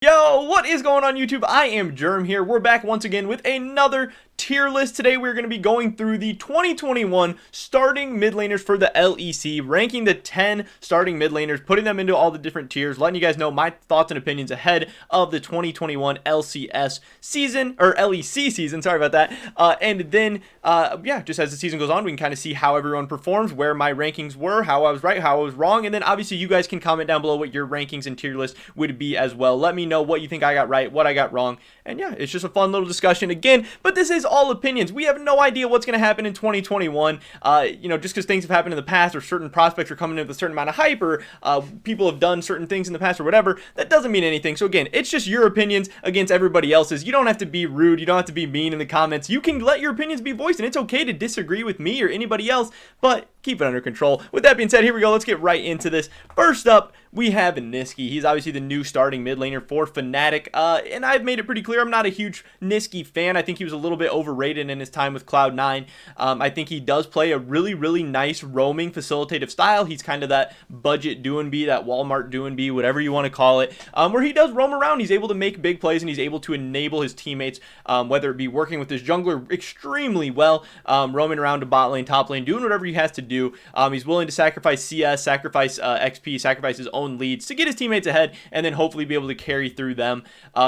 Yo, what is going on YouTube? I am Germ here. We're back once again with another tier list. Today we're going to be going through the 2021 starting mid laners for the LEC, ranking the 10 starting mid laners, putting them into all the different tiers, letting you guys know my thoughts and opinions ahead of the 2021 LCS season, or LEC season, sorry about that. And then, yeah, just as the season goes on, we can kind of see how everyone performs, where my rankings were, how I was right, how I was wrong, and then obviously you guys can comment down below what your rankings and tier list would be as well. Let me know what you think I got right, what I got wrong, and yeah, it's just a fun little discussion again, but this is all opinions. We have no idea what's going to happen in 2021, just because things have happened in the past, or certain prospects are coming in with a certain amount of hype, or people have done certain things in the past or whatever. That doesn't mean anything. So again, it's just your opinions against everybody else's. You don't have to be rude, you don't have to be mean in the comments. You can let your opinions be voiced, and it's okay to disagree with me or anybody else, but keep it under control. With that being said, here we go. Let's get right into this. First up, we have Niski. He's obviously the new starting mid laner for Fnatic, and I've made it pretty clear I'm not a huge Niski fan. I think he was a little bit overrated in his time with Cloud9. I think he does play a really nice roaming facilitative style. He's kind of that budget do-and-be, that Walmart do-and-be, whatever you want to call it, where he does roam around. He's able to make big plays, and he's able to enable his teammates, whether it be working with his jungler extremely well, roaming around to bot lane, top lane, doing whatever he has to do. He's willing to sacrifice CS, sacrifice XP, sacrifice his own leads to get his teammates ahead, and then hopefully be able to carry through them.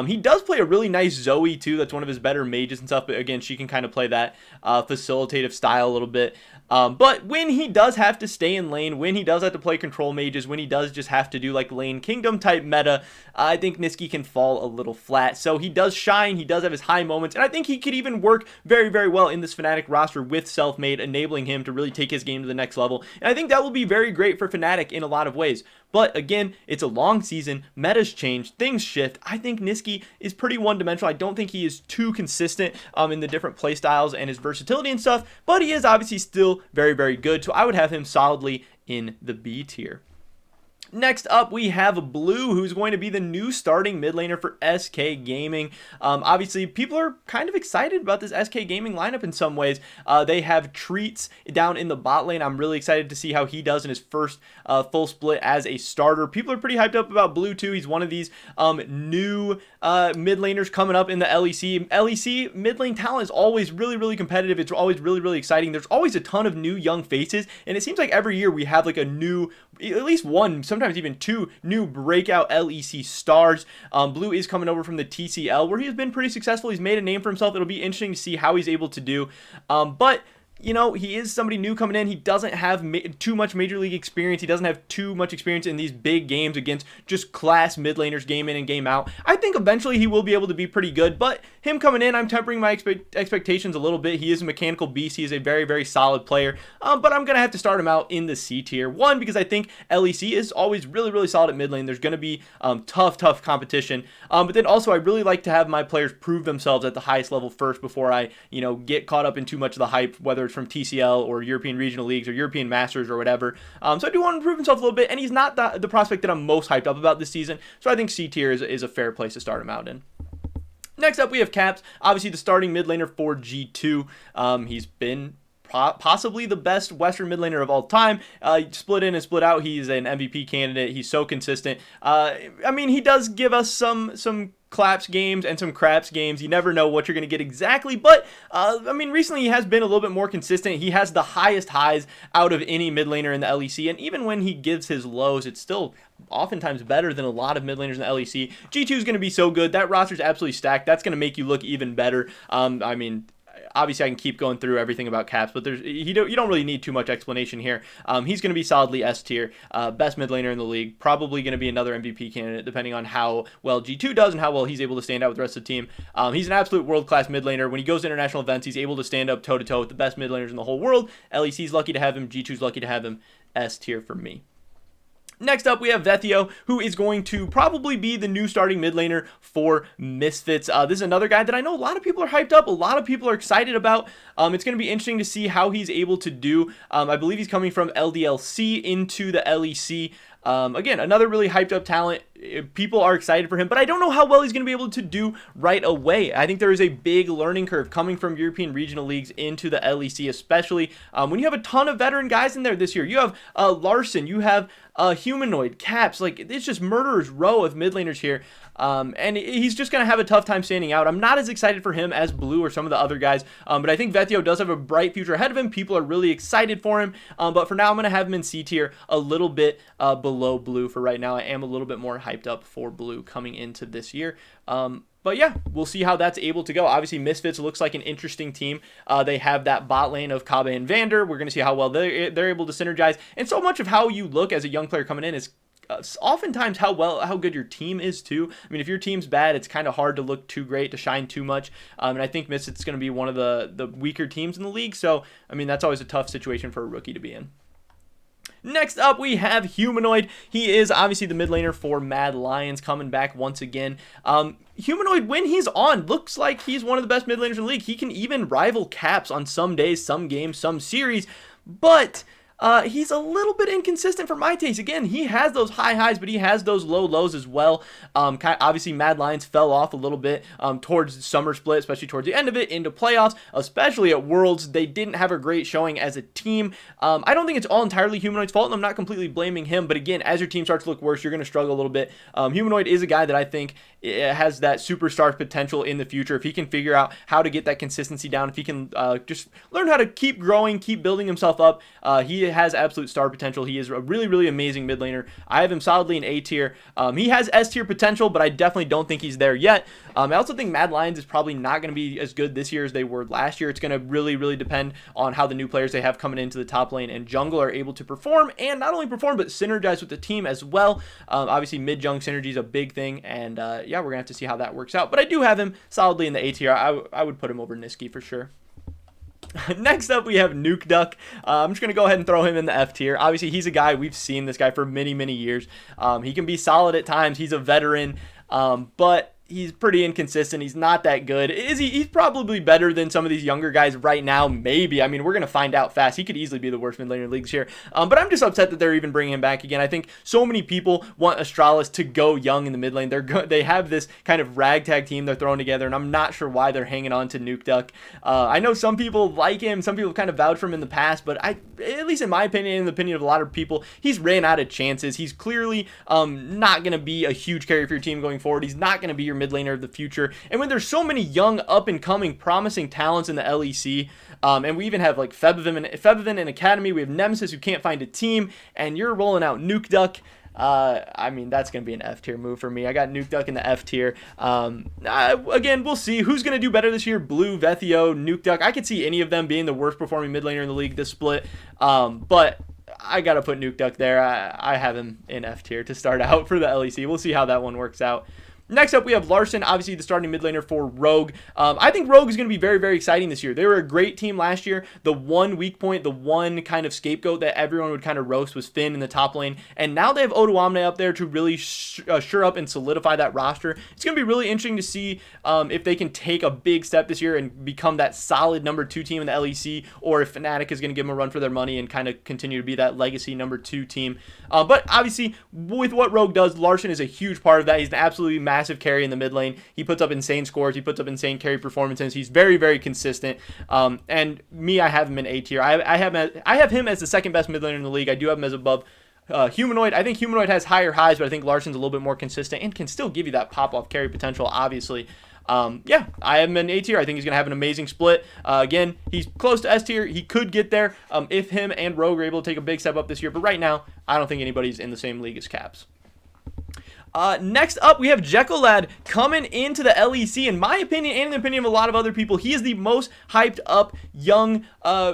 He does play a really nice Zoe too. That's one of his better mages and stuff, but again, she can kind of play that facilitative style a little bit. But when he does have to stay in lane, when he does have to play control mages, when he does just have to do like lane kingdom type meta, I think Niski can fall a little flat. So he does shine, he does have his high moments, and I think he could even work very well in this Fnatic roster with self-made, enabling him to really take his game to the next level. And I think that will be very great for Fnatic in a lot of ways. But again, it's a long season, metas change, things shift. I think Niski is pretty one-dimensional. I don't think he is too consistent in the different play styles and his versatility and stuff, but he is obviously still very good. So I would have him solidly in the B tier. Next up, we have Blue, who's going to be the new starting mid laner for SK Gaming. Obviously, people are kind of excited about this SK Gaming lineup in some ways. They have Treats down in the bot lane. I'm really excited to see how he does in his first full split as a starter. People are pretty hyped up about Blue, too. He's one of these new mid laners coming up in the LEC. LEC mid lane talent is always really competitive. It's always really exciting. There's always a ton of new young faces, and it seems like every year we have like a new, at least one, sometimes even two new breakout LEC stars. Blue is coming over from the TCL, where he has been pretty successful. He's made a name for himself. It'll be interesting to see how he's able to do. But you know, he is somebody new coming in. He doesn't have too much major league experience. He doesn't have too much experience in these big games against just class mid laners game in and game out. I think eventually he will be able to be pretty good, but him coming in, I'm tempering my expectations a little bit. He is a mechanical beast. He is a very solid player, but I'm going to have to start him out in the C tier. One, because I think LEC is always really solid at mid lane. There's going to be tough competition, but then also I really like to have my players prove themselves at the highest level first before I, get caught up in too much of the hype, whether it's from TCL or European Regional Leagues or European Masters or whatever. So I do want to improve himself a little bit, and he's not the prospect that I'm most hyped up about this season. So I think C tier is a fair place to start him out in. Next up, we have Caps, obviously the starting mid laner for G2. He's been possibly the best Western mid laner of all time. Split in and split out, he's an MVP candidate. He's so consistent. I mean, he does give us some claps games and some craps games. You never know what you're going to get exactly, but I mean, recently he has been a little bit more consistent. He has the highest highs out of any mid laner in the LEC, and even when he gives his lows, it's still oftentimes better than a lot of mid laners in the LEC. G2 is going to be so good. That roster's absolutely stacked. That's going to make you look even better. I mean, obviously I can keep going through everything about Caps, but you don't really need too much explanation here. He's going to be solidly S tier, best mid laner in the league, probably going to be another MVP candidate depending on how well G2 does and how well he's able to stand out with the rest of the team. He's an absolute world-class mid laner. When he goes to international events, he's able to stand up toe-to-toe with the best mid laners in the whole world. LEC's lucky to have him. G2's lucky to have him. S tier for me. Next up, we have Vethio, who is going to probably be the new starting mid laner for Misfits. This is another guy that I know a lot of people are hyped up, a lot of people are excited about. It's going to be interesting to see how he's able to do. I believe he's coming from LDLC into the LEC. Again, another really hyped up talent. People are excited for him, but I don't know how well he's going to be able to do right away. I think there is a big learning curve coming from European regional leagues into the LEC, especially when you have a ton of veteran guys in there this year. You have Larson, you have Humanoid, Caps, like it's just murderer's row of mid laners here. And he's just going to have a tough time standing out. I'm not as excited for him as Blue or some of the other guys, but I think Vethio does have a bright future ahead of him. People are really excited for him, but for now I'm going to have him in C tier, a little bit below Blue for right now. I am a little bit more hyped up for Blue coming into this year. But yeah, we'll see how that's able to go. Obviously, Misfits looks like an interesting team. They have that bot lane of Kabe and Vander. We're going to see how well they're able to synergize. And so much of how you look as a young player coming in is oftentimes how good your team is too. I mean, if your team's bad, it's kind of hard to look too great, to shine too much. And I think Misfits is going to be one of the weaker teams in the league. So, I mean, that's always a tough situation for a rookie to be in. Next up, we have Humanoid. He is obviously the mid laner for Mad Lions, coming back once again. Humanoid, when he's on, looks like he's one of the best mid laners in the league. He can even rival Caps on some days, some games, some series, but he's a little bit inconsistent for my taste. Again, he has those high highs, but he has those low lows as well. Obviously, Mad Lions fell off a little bit towards summer split, especially towards the end of it, into playoffs, especially at Worlds. They didn't have a great showing as a team. I don't think it's all entirely Humanoid's fault, and I'm not completely blaming him, but again, as your team starts to look worse, you're going to struggle a little bit. Humanoid is a guy that I think has that superstar potential in the future. If he can figure out how to get that consistency down, if he can just learn how to keep growing, keep building himself up, he has absolute star potential. He is a really, really amazing mid laner. I have him solidly in A tier. He has S tier potential, but I definitely don't think he's there yet. I also think Mad Lions is probably not going to be as good this year as they were last year. It's going to really, really depend on how the new players they have coming into the top lane and jungle are able to perform, and not only perform, but synergize with the team as well. Obviously, mid-jung synergy is a big thing, and yeah, we're going to have to see how that works out. But I do have him solidly in the A tier. I would put him over Niski for sure. Next up, we have Nukeduck. I'm just going to go ahead and throw him in the F tier. Obviously, he's a guy, we've seen this guy for many, many years. He can be solid at times. He's a veteran, but he's pretty inconsistent. He's not that good. Is he? He's probably better than some of these younger guys right now. Maybe. I mean, we're going to find out fast. He could easily be the worst mid laner in leagues here. But I'm just upset that they're even bringing him back again. I think so many people want Astralis to go young in the mid lane. They have this kind of ragtag team they're throwing together, and I'm not sure why they're hanging on to Nukeduck. I know some people like him. Some people kind of vouched for him in the past, but at least in my opinion, in the opinion of a lot of people, he's ran out of chances. He's clearly not going to be a huge carry for your team going forward. He's not going to be your mid laner of the future. And when there's so many young, up-and-coming, promising talents in the LEC, and we even have like Febvin in Academy, we have Nemesis who can't find a team, and you're rolling out Nukeduck. I mean, that's going to be an F tier move for me. I got Nukeduck in the F tier. Again, we'll see who's going to do better this year. Blue, Vethio, Nukeduck. I could see any of them being the worst performing mid laner in the league this split. But I got to put Nukeduck there. I have him in F tier to start out for the LEC. We'll see how that one works out. Next up, we have Larson, obviously the starting mid laner for Rogue. I think Rogue is going to be very, very exciting this year. They were a great team last year. The one weak point, the one kind of scapegoat that everyone would kind of roast was Finn in the top lane. And now they have Odoamne up there to really shore up and solidify that roster. It's going to be really interesting to see if they can take a big step this year and become that solid number 2 team in the LEC, or if Fnatic is going to give them a run for their money and kind of continue to be that legacy number 2 team. But obviously, with what Rogue does, Larson is a huge part of that. He's an absolutely massive carry in the mid lane. He puts up insane scores. He puts up insane carry performances. He's very, very consistent. And me, I have him in A tier. I have him as the second best mid laner in the league. I do have him as above Humanoid. I think Humanoid has higher highs, but I think Larson's a little bit more consistent and can still give you that pop-off carry potential, obviously. Yeah, I have him in A tier. I think he's going to have an amazing split. Again, he's close to S tier. He could get there if him and Rogue are able to take a big step up this year. But right now, I don't think anybody's in the same league as Caps. Next up, we have Jekyll Add coming into the LEC. In my opinion, and in the opinion of a lot of other people, he is the most hyped up young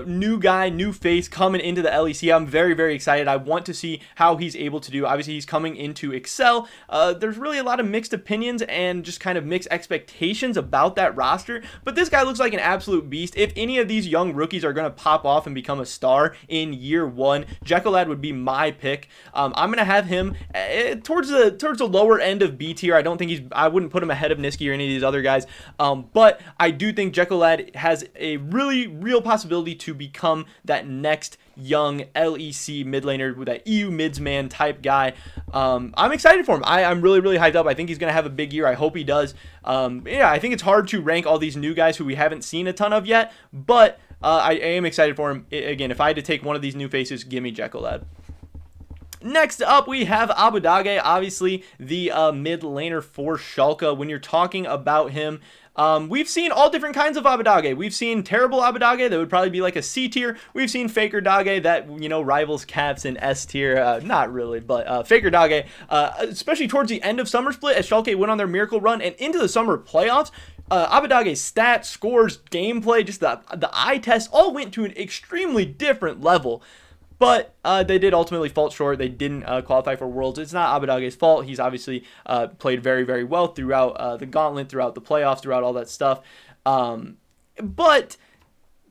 new guy, new face coming into the LEC. I'm very, very excited. I want to see how he's able to do. Obviously, he's coming into Excel. There's really a lot of mixed opinions and just kind of mixed expectations about that roster, but this guy looks like an absolute beast. If any of these young rookies are going to pop off and become a star in year 1, Jekyll Add would be my pick. I'm going to have him towards the lower end of B tier. I don't think I wouldn't put him ahead of Niski or any of these other guys. But I do think Jekyll Add has a really real possibility to become that next young LEC mid laner with that EU midsman type guy. I'm excited for him. I'm really hyped up. I think he's going to have a big year. I hope he does. Yeah, I think it's hard to rank all these new guys who we haven't seen a ton of yet, but I am excited for him. Again, if I had to take one of these new faces, give me Jekyll Add. Next up, we have AbuDhabi, obviously the mid laner for Schalke. When you're talking about him, we've seen all different kinds of AbuDhabi. We've seen terrible AbuDhabi that would probably be like a C tier. We've seen Faker Dage that, you know, rivals Caps in S tier. Not really, but Faker Dage, especially towards the end of Summer Split as Schalke went on their miracle run and into the summer playoffs. AbuDhabi's stats, scores, gameplay, just the eye test all went to an extremely different level. But they did ultimately fall short. They didn't qualify for Worlds. It's not AbuDhabi's fault. He's obviously played very well throughout the gauntlet, throughout the playoffs, throughout all that stuff. But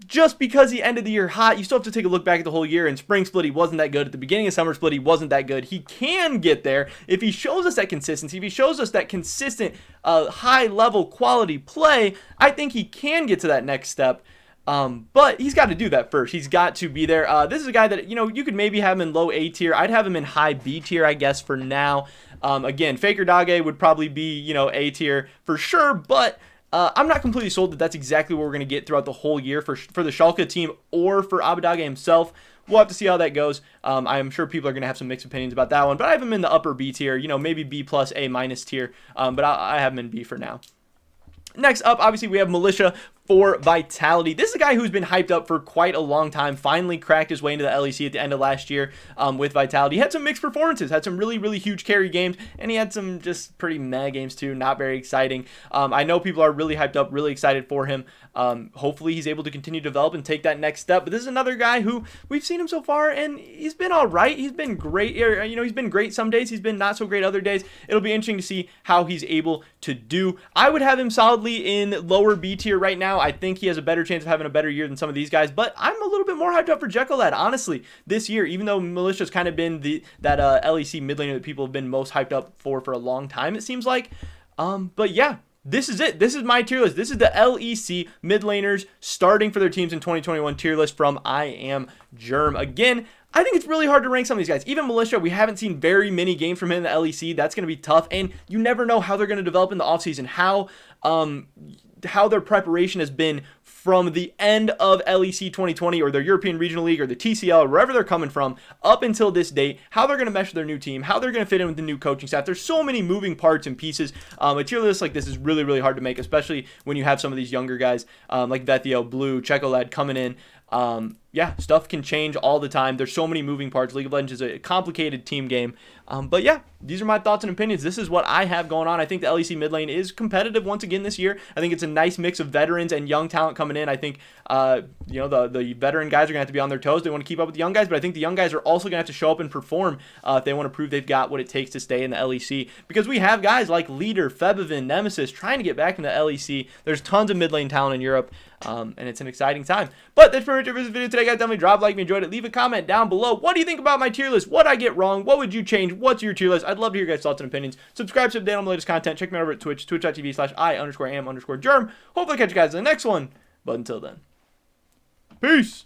just because he ended the year hot, you still have to take a look back at the whole year. In Spring Split, he wasn't that good. At the beginning of Summer Split, he wasn't that good. He can get there if he shows us that consistency, if he shows us that consistent, high-level quality play. I think he can get to that next step. But he's got to do that first. He's got to be there. This is a guy that, you know, you could maybe have him in low A tier. I'd have him in high B tier, I guess, for now. Again, Faker Dage would probably be, you know, A tier for sure, but I'm not completely sold that that's exactly what we're going to get throughout the whole year for the Schalke team or for AbuDhabi himself. We'll have to see how that goes. I'm sure people are going to have some mixed opinions about that one, but I have him in the upper B tier, you know, maybe B plus A minus tier, but I have him in B for now. Next up, obviously, we have Militia for Vitality. This is a guy who's been hyped up for quite a long time, finally cracked his way into the LEC at the end of last year with Vitality. He had some mixed performances, had some really huge carry games, and he had some just pretty meh games too, not very exciting. I know people are really hyped up, really excited for him. Hopefully he's able to continue to develop and take that next step, but this is another guy who we've seen him so far, and he's been all right. He's been great. You know, he's been great some days. He's been not so great other days. It'll be interesting to see how he's able to do. I would have him solidly in lower B tier right now. I think he has a better chance of having a better year than some of these guys, but I'm a little bit more hyped up for Jekyll Add, honestly, this year, even though Militia's kind of been that LEC mid laner that people have been most hyped up for a long time, it seems like. But yeah, this is it. This is my tier list. This is the LEC mid laners starting for their teams in 2021 tier list from I Am Germ. Again, I think it's really hard to rank some of these guys. Even Militia, we haven't seen very many games from him in the LEC. That's going to be tough, and you never know how they're going to develop in the offseason, how their preparation has been from the end of LEC 2020 or their European Regional League or the TCL or wherever they're coming from up until this date, how they're going to mesh with their new team, how they're going to fit in with the new coaching staff. There's so many moving parts and pieces. A tier list like this is really hard to make, especially when you have some of these younger guys like Vethio, Blue, Jekyll Add coming in. Yeah, stuff can change all the time. There's so many moving parts. League of Legends is a complicated team game. But yeah, these are my thoughts and opinions. This is what I have going on. I think the LEC mid lane is competitive once again this year. I think it's a nice mix of veterans and young talent coming in. I think, you know, the veteran guys are going to have to be on their toes. They want to keep up with the young guys, but I think the young guys are also going to have to show up and perform if they want to prove they've got what it takes to stay in the LEC. Because we have guys like Leader, Febivin, Nemesis trying to get back in the LEC. There's tons of mid lane talent in Europe, and it's an exciting time. But that's pretty much it for this video today, guys. Definitely drop a like if you enjoyed it. Leave a comment down below. What do you think about my tier list? What I get wrong? What would you change? What's your tier list? I'd love to hear your guys' thoughts and opinions. Subscribe to update on the latest content. Check me out over at Twitch, twitch.tv/I_am_germ. Hopefully catch you guys in the next one. But until then, peace.